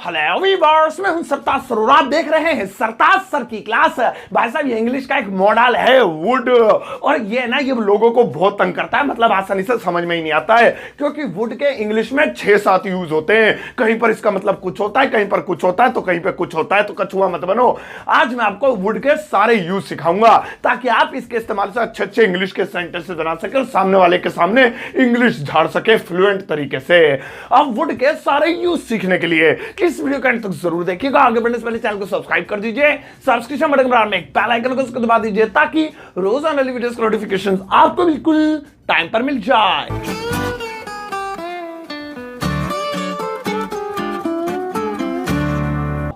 Hello viewers, मैं हूं सरताज sir. आप देख रहे हैं सरताज सर की क्लास। भाई साहब, ये इंग्लिश का एक मॉडल है वुड, और ये ना ये लोगों को बहुत तंग करता है, मतलब आसानी से समझ में ही नहीं आता है, क्योंकि वुड के इंग्लिश में 6-7 यूज होते हैं। कहीं पर इसका मतलब कुछ होता है, कहीं पर कुछ होता है, तो कहीं पर कुछ होता है, तो कछुआ मत बनो। आज मैं आपको वुड के सारे यूज सिखाऊंगा ताकि आप इसके इस्तेमाल से अच्छे अच्छे इंग्लिश के सेंटेंसेस बना सके और सामने वाले के सामने इंग्लिश झाड़ सके फ्लुएंट तरीके से। अब वुड के सारे यूज सीखने के लिए इस वीडियो का अंत तक जरूर देखिएगा। आगे बढ़ने से पहले चैनल को सब्सक्राइब कर दीजिए, सब्सक्रिप्शन बटन पर में एक बेल आइकन को उसको दबा दीजिए ताकि रोजाना वाली वीडियोस के नोटिफिकेशंस आपको बिल्कुल टाइम पर मिल जाए।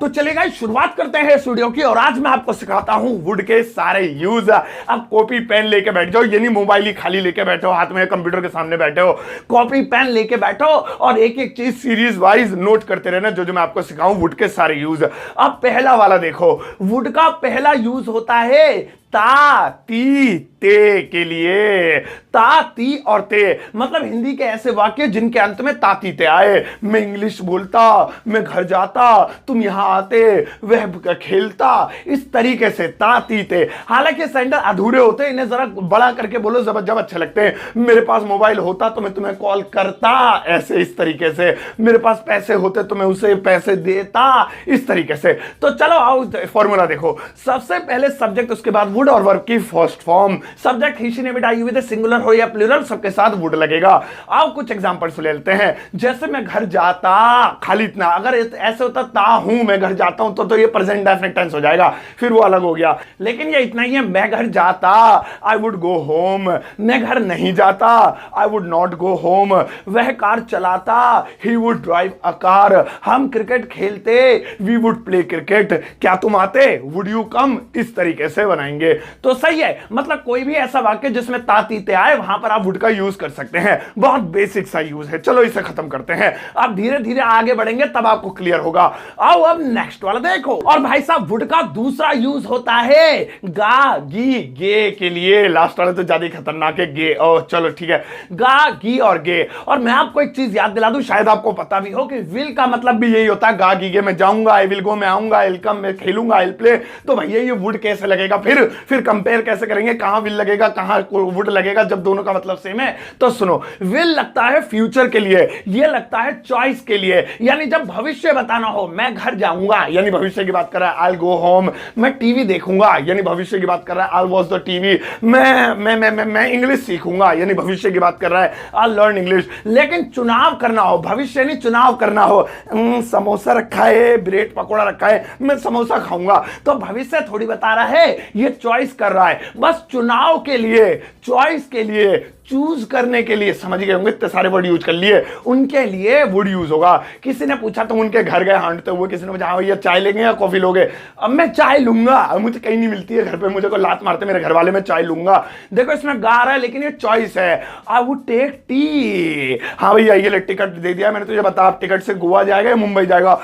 तो चलेगा, शुरुआत करते हैं इस वीडियो की, और आज मैं आपको सिखाता हूं वुड के सारे यूज। अब कॉपी पेन लेके बैठ जाओ, यानी मोबाइल ही खाली लेके बैठो, हाथ में कंप्यूटर के सामने बैठे हो, कॉपी पेन लेके बैठो और एक एक चीज सीरीज वाइज नोट करते रहना जो जो मैं आपको सिखाऊं वुड के सारे यूज। अब पहला वाला देखो, वुड का पहला यूज होता है ता, ती, ते के लिए। ता, ती और ते मतलब हिंदी के ऐसे वाक्य जिनके अंत में ता, ती, ते आए। मैं इंग्लिश बोलता, मैं घर जाता, तुम यहां आते, वह खेलता, इस तरीके से ता, ती, ते। हालांकि सेंटेंस अधूरे होते हैं, इन्हें जरा बड़ा करके बोलो जब अच्छे लगते हैं। मेरे पास मोबाइल होता तो मैं तुम्हें कॉल करता, ऐसे इस तरीके से। मेरे पास पैसे होते तो मैं उसे पैसे देता, इस तरीके से। तो चलो आओ फॉर्मूला देखो। सबसे पहले सब्जेक्ट, उसके बाद वुड और वर्ब की first form. Subject he she ने बिटाई हुई, सिंगुलर हो या प्लूरल, सबके साथ वुड लगेगा। आओ कुछ एग्जांपल्स ले लेते हैं। जैसे मैं घर जाता, खाली इतना, अगर ऐसे होता ता हूं मैं घर जाता हूं तो ये प्रेजेंट डेफिनिट टेंस हो जाएगा, फिर वो अलग हो गया। लेकिन ये इतना ही है, मैं घर जाता, आई वुड गो होम। मैं घर नहीं जाता, आई वुड नॉट गो होम। वह कार चलाता, he would drive a car. हम क्रिकेट खेलते, वी वुड प्ले क्रिकेट। क्या तुम आते, वुड यू कम, इस तरीके से बनाएंगे। तो सही है, मतलब कोई भी ऐसा वाक्य जिसमें ता, ती, ते आए, वहां पर आप वुड का यूज कर सकते हैं। बहुत बेसिक सा यूज है। चलो इसे खत्म करते हैं, अब धीरे धीरे आगे बढ़ेंगे तब आपको क्लियर होगा। आओ अब नेक्स्ट वाला देखो। और भाई साहब, वुड का दूसरा यूज होता है गा, गी, गे के लिए। लास्ट वाला तो ज्यादा खतरनाक है, गे। ओ चलो ठीक है, गा, गी और गे। और मैं आपको एक चीज याद दिला दूं, शायद आपको पता भी हो कि विल का मतलब भी यही होता है, गा, गी, गे। मैं जाऊंगा, आई विल गो, मैं आऊंगा, आई विल कम, मैं खेलूंगा, आई विल प्ले। तो भैया ये वुड कैसे लगेगा? फिर कंपेयर कैसे करेंगे, कहां विल लगेगा कहां वुड लगेगा जब दोनों का मतलब सेम है? तो सुनो, विल लगता है फ्यूचर के लिए, ये लगता है चॉइस के लिए। यानी जब भविष्य बताना हो, मैं घर जाऊंगा यानी भविष्य की बात कर रहा है, आई विल गो होम। मैं टीवी देखूंगा यानी भविष्य की बात कर रहा है, I will watch the TV. मैं इंग्लिश सीखूंगा यानी भविष्य की बात कर रहा है, आई विल लर्न इंग्लिश। लेकिन चुनाव करना हो, भविष्य नहीं चुनाव करना हो, समोसा रखा है, ब्रेड पकौड़ा रखा है, मैं समोसा खाऊंगा, तो भविष्य थोड़ी बता रहा है, ये चॉइस कर रहा है। बस चुनाव के लिए, चॉइस के लिए, चूज करने के लिए, समझ गए होंगे, इतने सारे वर्ड यूज कर लिए, उनके लिए वुड यूज होगा। किसी ने पूछा तो उनके घर गए हांडते हुए, किसी ने पूछा भैया चाय लेंगे या कॉफी लोगे? अब मैं चाय लूंगा, अब मुझे कहीं नहीं मिलती है घर पे, मुझे को लात मारते मेरे घर वाले, मैं चाय लूंगा। देखो इसमें गा रहा है लेकिन ये चॉइस है, आई वुड टेक टी। हाँ भैया ये ले टिकट दे दिया मैंने तुझे, बता आप टिकट से गोवा जाएगा या मुंबई जाएगा?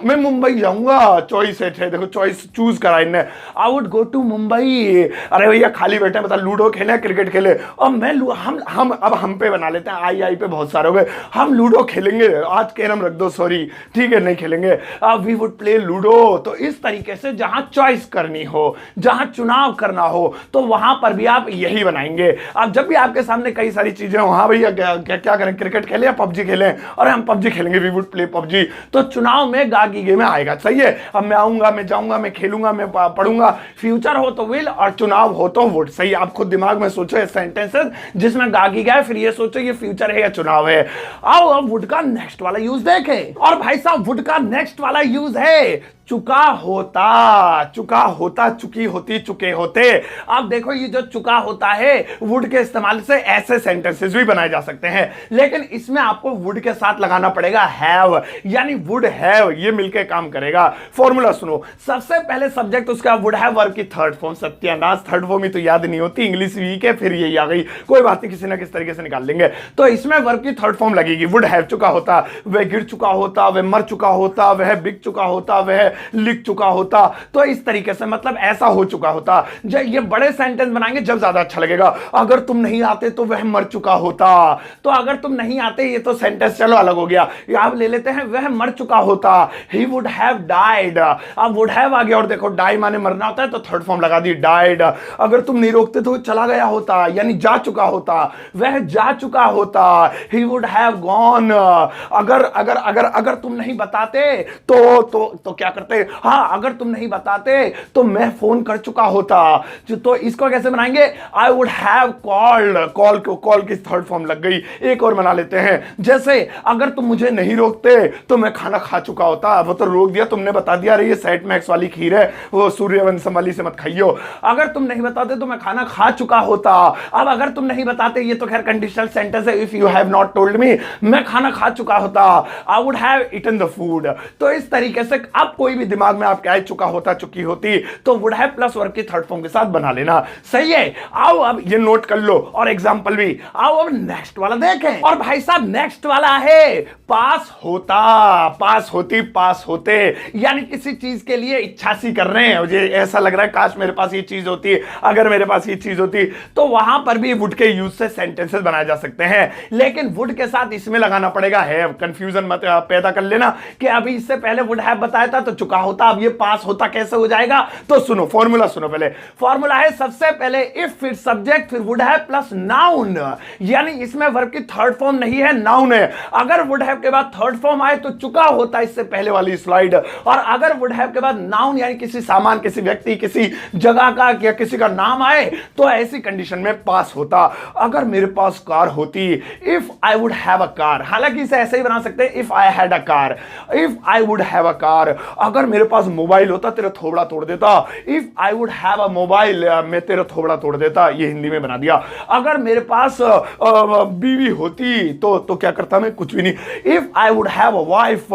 मैं मुंबई जाऊंगा, चॉइस है। देखो चॉइस चूज करा इनने, I would go to Mumbai. अरे भैया खाली बैठे, बता लूडो खेले क्रिकेट खेले? और हम अब हम पे बना लेते हैं, आई पे बहुत सारे हो गए। हम लूडो खेलेंगे आज, कैरम रख दो, सॉरी ठीक है नहीं खेलेंगे, वी वुड प्ले लूडो। तो इस तरीके से जहां चॉइस करनी हो, जहां चुनाव करना हो, तो वहां पर भी आप यही बनाएंगे। अब जब भी आपके सामने कई सारी चीजें हो, हाँ भैया क्या करें, क्रिकेट खेलें या पबजी खेलें? और हम पबजी खेलेंगे, वी वुड प्ले पबजी। तो चुनाव में गागी गे में आएगा, सही है। अब मैं आऊंगा, मैं जाऊंगा, मैं खेलूंगा, मैं पढ़ूंगा। फ्यूचर हो तो विल और चुनाव हो तो वुड। सही, आप खुद दिमाग में सोचो सेंटेंसेस जिसमें गागी गया, फिर ये सोचो ये फ्यूचर है या चुनाव है। आओ अब वुड का नेक्स्ट वाला यूज देखें। और भाई साहब, वुड का नेक्स्ट वाला यूज है चुका होता, चुका होता, चुकी होती, चुके होते। अब देखो ये जो चुका होता है, वुड के इस्तेमाल से ऐसे सेंटेंसेस भी बनाए जा सकते हैं, लेकिन इसमें आपको वुड के साथ लगाना पड़ेगा हैव, यानी वुड हैव, ये मिलके काम करेगा। फॉर्मूला सुनो, सबसे पहले सब्जेक्ट उसका वुड हैव, वर्ब की थर्ड फॉर्म। सत्यानाश, थर्ड फॉर्म ही तो याद नहीं होती, इंग्लिश वीक है, फिर यही आ गई, कोई बात नहीं, किसी ना किस तरीके से निकाल लेंगे। तो इसमें वर्ब की थर्ड फॉर्म लगेगी, वुड हैव चुका होता, वह गिर चुका होता, वह मर चुका होता, वह बिक चुका होता, वह लिख चुका होता, तो इस तरीके से मतलब ऐसा हो चुका होता। जब ये बड़े सेंटेंस बनाएंगे जब ज्यादा अच्छा लगेगा। अगर तुम नहीं आते तो वह मर चुका होता, तो अगर तुम नहीं आते ये तो सेंटेंस चलो अलग हो गया, आप ले लेते हैं वह मर चुका होता, ही वुड हैव डाइड। अब वुड हैव आ गया और देखो डाई माने मरना होता है तो थर्ड फॉर्म लगा दी डाइड। अगर तुम नहीं रोकते तो चला गया होता यानी जा चुका होता, वह जा चुका होता, ही वुड हैव गॉन। अगर अगर अगर अगर तुम नहीं बताते तो क्या करते, हाँ अगर तुम नहीं बताते तो मैं फोन कर चुका होता। तो इसको कैसे बनाएंगे, आई वुड हैव कॉल्ड। कॉल की थर्ड फॉर्म लग गई। एक और बना लेते हैं, जैसे अगर तुम मुझे नहीं रोकते तो मैं खाना खा चुका होता। वो तो रोक दिया तुमने, बता दिया अरे ये सेट मैक्स वाली खीर है, वो सूर्यवंशम वाली से मत खाइयो। अगर तुम नहीं बताते तो मैं खाना खा चुका होता। अब अगर तुम नहीं बताते ये तो खैर कंडीशनल सेंटेंस है, if you have not told me, मैं खाना खा चुका होता, I would have eaten the food. तो इस तरीके से अब कोई भी दिमाग में आप कह चुका होता, चुकी होती, तो वुड हैव प्लस वर्ब की थर्ड फॉर्म के साथ बना लेना। सही है, आओ अब ये नोट कर लो और एग्जांपल भी। आओ अब नेक्स्ट वाला देखें, और भाई साहब नेक्स्ट वाला है पास होता, पास होती, पास होते, यानी किसी चीज के लिए इच्छा सी कर रहे हैं, मुझे ऐसा लग रहा है काश मेरे पास ये चीज होती, अगर मेरे पास ये चीज होती, तो वहां पर भी वुड के यूज से सेंटेंसेस बनाए जा सकते हैं। लेकिन वुड के साथ इसमें लगाना पड़ेगा हैव। कंफ्यूजन मत पैदा कर लेना कि अभी इससे पहले वुड हैव बताया था तो चुका होता, अब ये पास होता कैसे हो जाएगा। तो सुनो फॉर्मूला, सुनो पहले फॉर्मूला है सबसे पहले इफ फिर सब्जेक्ट फिर वुड हैव प्लस नाउन, यानी इसमें वर्ब की थर्ड फॉर्म नहीं है, नाउन है। अगर वुड हैव के बाद थर्ड फॉर्म आए तो चुका होता, इससे पहले वाली स्लाइड। और अगर वुड हैव के बाद नाउन यानी किसी सामान, किसी व्यक्ति, किसी जगह का या किसी का नाम आए तो ऐसी कंडीशन में पास होता। अगर मेरे पास कार होती, if I would have a car, हालांकि इसे ऐसे ही बना सकते हैं if I had a car, if I would have a car. अगर मेरे पास मोबाइल होता तेरा थोबड़ा तोड़ देता, if I would have a mobile, मैं तेरा थोबड़ा तोड़ देता, ये हिंदी में बना दिया। अगर मेरे पास बीवी होती तो क्या करता मैं, कुछ भी नहीं। If I would have a wife,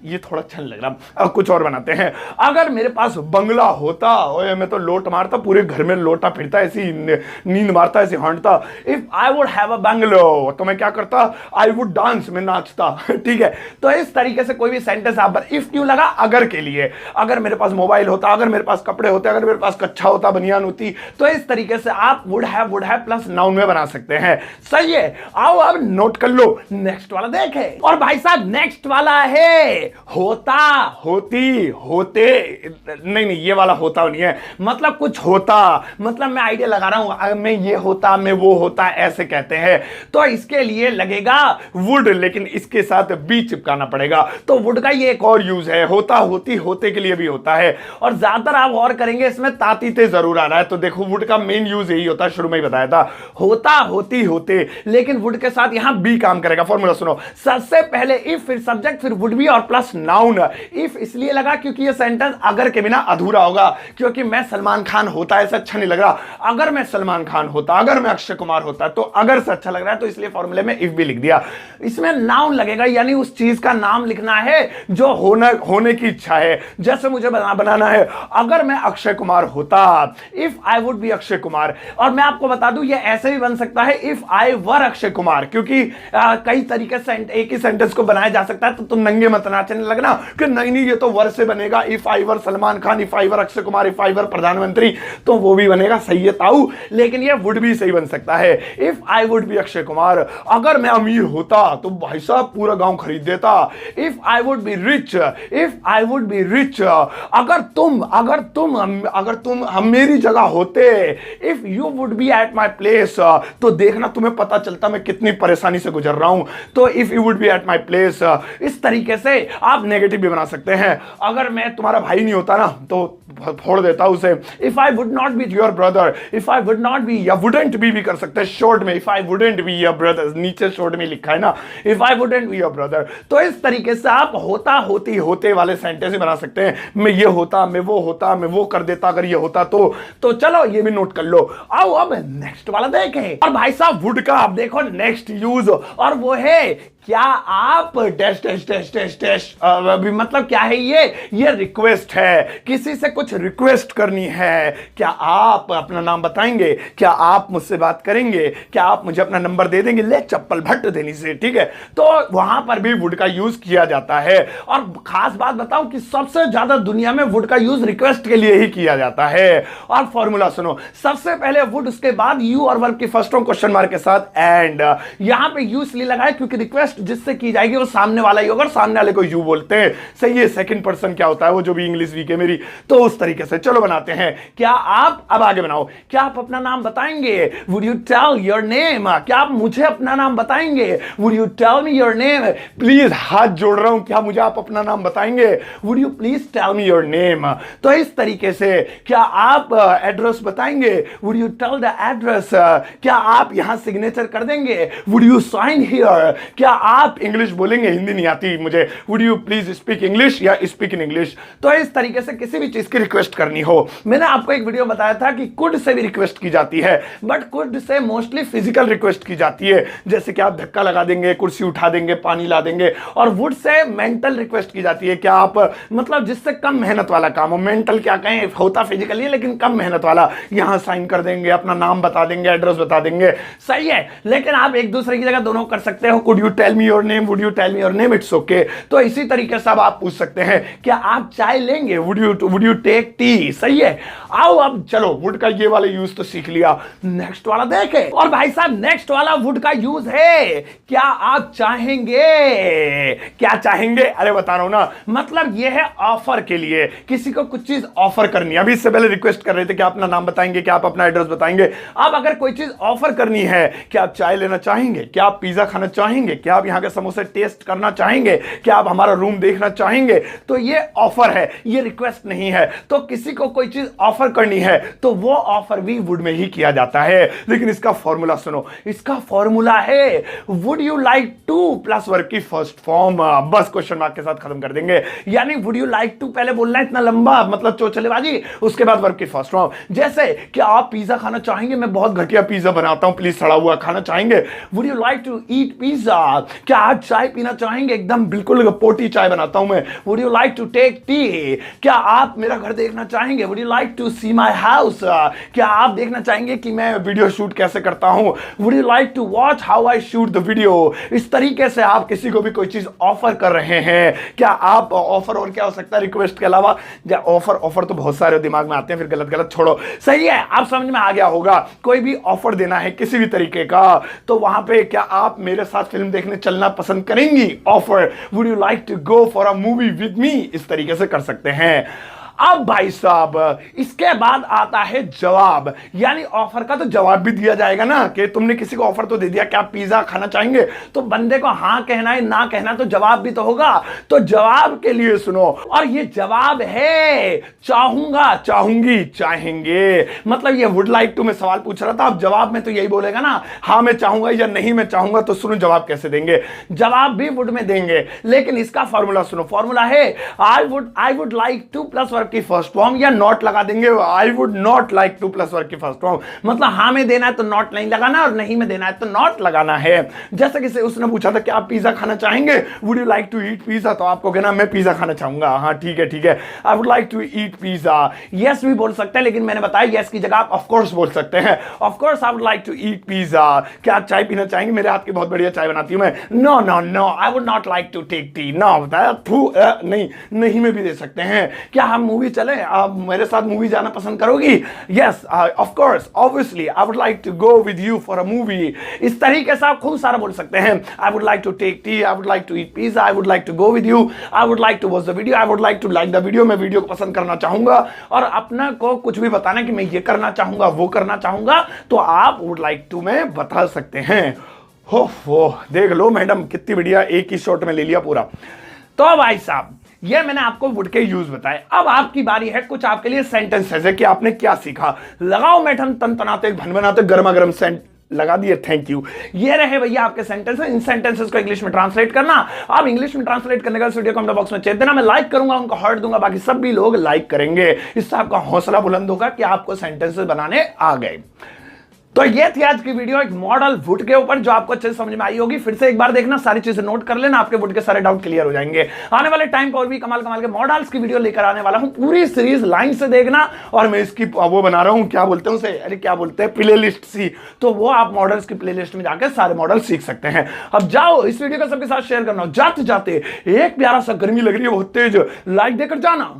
ये थोड़ा अच्छा लग रहा, कुछ और बनाते हैं। अगर मेरे पास बंगला होता, ओए मैं तो लोट मारता, पूरे घर में लोटा फिरता, ऐसी नींद मारता, ऐसी हांडता। If I would have a bungalow, तो मैं क्या करता, आई वुड डांस, में नाचता। ठीक है, तो इस तरीके से कोई भी सेंटेंस आप, इफ क्यों लगा, अगर के लिए। अगर मेरे पास मोबाइल होता, अगर मेरे पास कपड़े होते, अगर मेरे पास कच्छा होता, बनियान होती, तो इस तरीके से आप वुड हैव प्लस नाउन में बना सकते हैं। सही है, आओ अब नोट कर लो, नेक्स्ट वाला देखें। और भाई साहब नेक्स्ट वाला है होता, होती, होते, नहीं ये वाला होता नहीं है, मतलब कुछ होता, मतलब मैं आइडिया लगा रहा हूं, मैं ये होता, मैं वो होता, ऐसे कहते हैं। तो इसके लिए लगेगा वुड, लेकिन इसके साथ बी चिपकाना पड़ेगा। तो वुड का ये एक और यूज है, होता, होती, होते के लिए भी होता है। और ज्यादातर आप और करेंगे इसमें तातीते जरूर आ रहा है। तो देखो वुड का मेन यूज यही होता है, शुरू में ही बताया था, होता, होती, होते, लेकिन वुड के साथ यहां बी काम करेगा। फॉर्मूला सुनो, सबसे पहले इफ फिर सब्जेक्ट फिर वुड बी और प्लस नाउन। इफ इसलिए लगा क्योंकि ये सेंटेंस अगर के बिना अधूरा होगा, क्योंकि मैं सलमान खान होता ऐसा अच्छा नहीं लग रहा। अगर मैं सलमान खान होता, अगर मैं अक्षय कुमार होता, तो अगर से अच्छा लग रहा है, तो इसलिए फॉर्मूले में इफ भी लिख दिया। इसमें नाउन लगेगा, यानी उस चीज का नाम लिखना है जो होने की इच्छा है। जैसे मुझे बनाना है, अगर मैं अक्षय कुमार होता, if I would be Akshay Kumar. और मैं आपको बता दूं ये ऐसे भी बन सकता है if I were Akshay Kumar, क्योंकि कई तरीके से एक ही सेंटेंस को बनाया जा सकता है। तो तुम नंगे मत नाचने लगना कि नहीं ये तो वर से बनेगा, if I were Salman Khan, if I were Akshay Kumar, if I were प्रधानमंत्री, तो वो भी बनेगा, सही है ताऊ, लेकिन ये वुड भी सही बन सकता है। If I would be Akshay Kumar, अगर मैं अमीर होता तो भाई साहब पूरा गांव खरीद देता। If I would be rich, if I would be rich, अगर तुम मेरी जगह होते, if you would be at my place, तो देखना तुम्हें पता चलता मैं कितनी परेशानी से गुजर रहा हूं। तो if you would be at my place, इस तरीके से आप नेगेटिव भी बना सकते हैं। अगर मैं तुम्हारा भाई नहीं होता ना तो फोड़ देता उसे। If I would not be your brother, if I would not be, या वुडंट भी कर सकते हैं शॉर्ट में, if I wouldn't be your brother, नीचे शॉर्ट में लिखा है ना, if I wouldn't be your brother. तो इस तरीके से आप होता, होती, होते वाले सेंटेंस बना सकते हैं। मैं ये होता, मैं वो होता, मैं वो कर देता अगर ये होता तो चलो ये भी नोट कर लो। आओ अब नेक्स्ट वाला देखें। और भाई साहब वुड का आप देखो नेक्स्ट यूज, और वो है क्या आप dash dash dash dash dash मतलब क्या है ये रिक्वेस्ट है, किसी से कुछ रिक्वेस्ट करनी है। क्या आप अपना नाम बताएंगे, क्या आप मुझसे बात करेंगे, क्या आप मुझे अपना नंबर दे देंगे, ले चप्पल भट्ट देनी से, ठीक है। तो वहां पर भी वुड का यूज किया जाता है। और खास बात बताऊं कि सबसे ज्यादा दुनिया में वुड का यूज रिक्वेस्ट के लिए ही किया जाता है। और फॉर्मूला सुनो, सबसे पहले वुड, उसके बाद यू और वर्ब की फर्स्ट क्वेश्चन मार्क के साथ एंड। यहां पे यू इसलिए लगाया क्योंकि रिक्वेस्ट जिससे की जाएगी वो सामने वाला ही होगा, सामने वाले को यू बोलते हैं, सही है। सेकंड पर्सन क्या होता है, वो जो भी इंग्लिश वीक है मेरी, तो उस तरीके से चलो बनाते हैं। क्या आप, अब आगे बनाओ, क्या आप अपना नाम बताएंगे, would you tell your name. क्या आप मुझे अपना नाम बताएंगे, would you tell me your name. Please हाथ जोड़ रहा हूं, क्या मुझे आप अपना नाम बताएंगे, would you please tell me your name. तो इस तरीके से क्या आप एड्रेस बताएंगे, would you tell the address. क्या आप यहां सिग्नेचर कर देंगे, वुड यू साइन हियर। क्या आप इंग्लिश बोलेंगे, हिंदी नहीं आती मुझे, would you please speak English या स्पीक इन इंग्लिश। तो इस तरीके से किसी भी चीज की रिक्वेस्ट करनी हो। मैंने आपको एक वीडियो बताया था कि कुड से भी रिक्वेस्ट की जाती है, but could say mostly physical request की जाती है, जैसे कि आप धक्का लगा देंगे, कुर्सी उठा देंगे, पानी ला देंगे। और वुड से मेंटल रिक्वेस्ट की जाती है, क्या आप, मतलब जिससे कम मेहनत वाला काम हो। मेंटल क्या कहें, होता फिजिकली है लेकिन कम मेहनत वाला, यहां साइन कर देंगे, अपना नाम बता देंगे, एड्रेस बता देंगे, सही है। लेकिन आप एक दूसरे की जगह दोनों कर सकते हो, could you tell me your name, would you tell me your name, it's okay. तो इसी तरीके से आप पूछ सकते हैं, क्या आप चाय लेंगे, वुड यू टेक टी, सही है। आओ अब चलो, वुड का ये वाला यूज तो सीख लिया, नेक्स्ट वाला देखें। और भाई साहब नेक्स्ट वाला वुड का यूज है, क्या आप चाहेंगे। क्या चाहेंगे, अरे बता रहा हूं ना, मतलब ये है ऑफर के लिए, किसी को कुछ चीज ऑफर करनी है। अभी इससे पहले रिक्वेस्ट कर रहे थे कि आप अपना नाम बताएंगे, क्या आप अपना एड्रेस बताएंगे। अब अगर कोई चीज ऑफर करनी है, क्या आप चाय लेना चाहेंगे, क्या आप पिज्जा खाना चाहेंगे, क्या आप यहां के समोसे टेस्ट करना चाहेंगे, क्या आप हमारा रूम देखना चाहेंगे, तो ये ऑफर है, ये रिक्वेस्ट नहीं है। तो किसी को कोई चीज ऑफर करनी है तो वो ऑफर भी वुड में ही किया जाता है। लेकिन इसका फॉर्मूला सुनो, इसका फॉर्मूला है would you like two plus verb की फर्स्ट फॉर्म। बस क्वेश्चन मार्क के साथ खत्म कर देंगे। यानी वुड यू लाइक टू पहले बोलना है इतना लंबा, मतलब चोचलेबाजी, उसके बाद वर्ब की फर्स्ट फॉर्म। जैसे क्या आप पिज्जा खाना चाहेंगे, मैं बहुत घटिया पिज्जा बनाता हूं, प्लीज सड़ा हुआ खाना चाहेंगे, would you like to eat pizza. क्या आप चाय पीना चाहेंगे, एकदम बिल्कुल पोटी चाय बनाता हूं मैं, would you like to take tea. क्या आप मेरा घर देखना चाहेंगे, would you like to see my house. क्या आप देखना चाहेंगे कि मैं वीडियो शूट कैसे करता हूं, would you like to watch how I shoot the video. इस तरीके से आप किसी को भी कोई चीज ऑफर कर रहे हैं। क्या आप ऑफर, और क्या हो सकता है रिक्वेस्ट के अलावा, ऑफर तो बहुत सारे दिमाग में आते हैं, फिर गलत छोड़ो, सही है। आप समझ में आ गया होगा, कोई भी ऑफर देना है किसी भी तरीके का, तो वहां पे क्या आप मेरे साथ फिल्म देखने चलना पसंद करेंगी, offer, would you like to go for a movie with me, इस तरीके से कर सकते हैं। अब भाई साहब इसके बाद आता है जवाब, यानी ऑफर का तो जवाब भी दिया जाएगा ना, कि तुमने किसी को ऑफर तो दे दिया, क्या आप पिज्जा खाना चाहेंगे, तो बंदे को हां कहना है ना कहना है, तो जवाब भी तो होगा। तो जवाब के लिए सुनो, और ये जवाब है चाहूंगा, चाहूंगी, चाहेंगे। मतलब ये वुड लाइक टू में सवाल पूछ रहा था, अब जवाब में तो यही बोलेगा ना, हां मैं चाहूंगा या नहीं मैं चाहूंगा। तो सुनो जवाब कैसे देंगे, जवाब भी वुड में देंगे, लेकिन इसका फॉर्मूला सुनो। फॉर्मूला है I would like two plus verb की फर्स्ट फॉर्म, या नॉट लगा देंगे, आई would not like two plus verb की फर्स्ट फॉर्म। मतलब हां में देना है तो नॉट नहीं लगाना, और नहीं में देना है तो नॉट लगाना है। जैसे कि उसने पूछा था कि आप पिज्जा खाना चाहेंगे, would you like to eat pizza, तो आपको कहना मैं पिज्जा खाना चाहूंगा, हाँ ठीक है, I would like to eat pizza. Yes भी बोल सकते हैं, लेकिन मैंने बताया यस की जगह आप ऑफ कोर्स बोल सकते हैं, of course I would like to eat pizza. क्या आप चाय पीना चाहेंगे, मेरे हाथ की बहुत बढ़िया चाय बनाती हूं मैं, no no no I would not like to take tea, no बताया नहीं में भी दे सकते हैं। क्या हम मूवी चले, आप मेरे साथ मूवी जाना पसंद करोगी, yes of course obviously I would like to go with you for a movie. इस तरीके से आप खूब सारा बोल सकते हैं, I would like to take tea, I would like to eat pizza, I would like to go with you, I would like to watch the video, I would like to like the video, मैं video को पसंद करना चाहूंगा। और अपना को कुछ भी बताना कि मैं ये करना चाहूंगा, वो करना चाहूंगा, तो आप वुड लाइक टू में बता सकते हैं। हो देख लो मैडम कितनी बढ़िया, एक ही शॉट में ले लिया पूरा। तो भाई साहब ये मैंने आपको वुड के यूज बताए। अब आपकी बारी है, कुछ आपके लिए सेंटेंसेस है कि आपने क्या सीखा। लगाओ मैडम तन तनाते भन बनाते गर्मा गर्म सेंट लगा दिए, थैंक यू। ये रहे भैया आपके सेंटेंसेस। इन सेंटेंसेस को इंग्लिश में ट्रांसलेट करना। आप इंग्लिश में ट्रांसलेट करने का वीडियो कमेंट बॉक्स में चेक देना, मैं लाइक करूंगा, उनको हार्ट दूंगा, बाकी सब भी लोग लाइक करेंगे। इससे आपका हौसला बुलंद होगा कि आपको सेंटेंसेस बनाने आ गए। तो ये थी आज की वीडियो एक मॉडल वुड के ऊपर, जो आपको अच्छे से समझ में आई होगी। फिर से एक बार देखना, सारी चीजें नोट कर लेना, आपके वुड के सारे डाउट क्लियर हो जाएंगे। आने वाले टाइम पर और भी कमाल कमाल के मॉडल्स की वीडियो लेकर आने वाला हूं, पूरी सीरीज लाइन से देखना। और मैं इसकी वो बना रहा हूं, क्या बोलते हैं उसे, अरे क्या बोलते हैं, प्ले लिस्ट सी। तो वो आप मॉडल्स की प्ले लिस्ट में जाकर सारे मॉडल सीख सकते हैं। अब जाओ, इस वीडियो को सबके साथ शेयर करना। जाते जाते एक प्यारा सा, गर्मी लग रही है बहुत तेज, लाइक देकर जाना।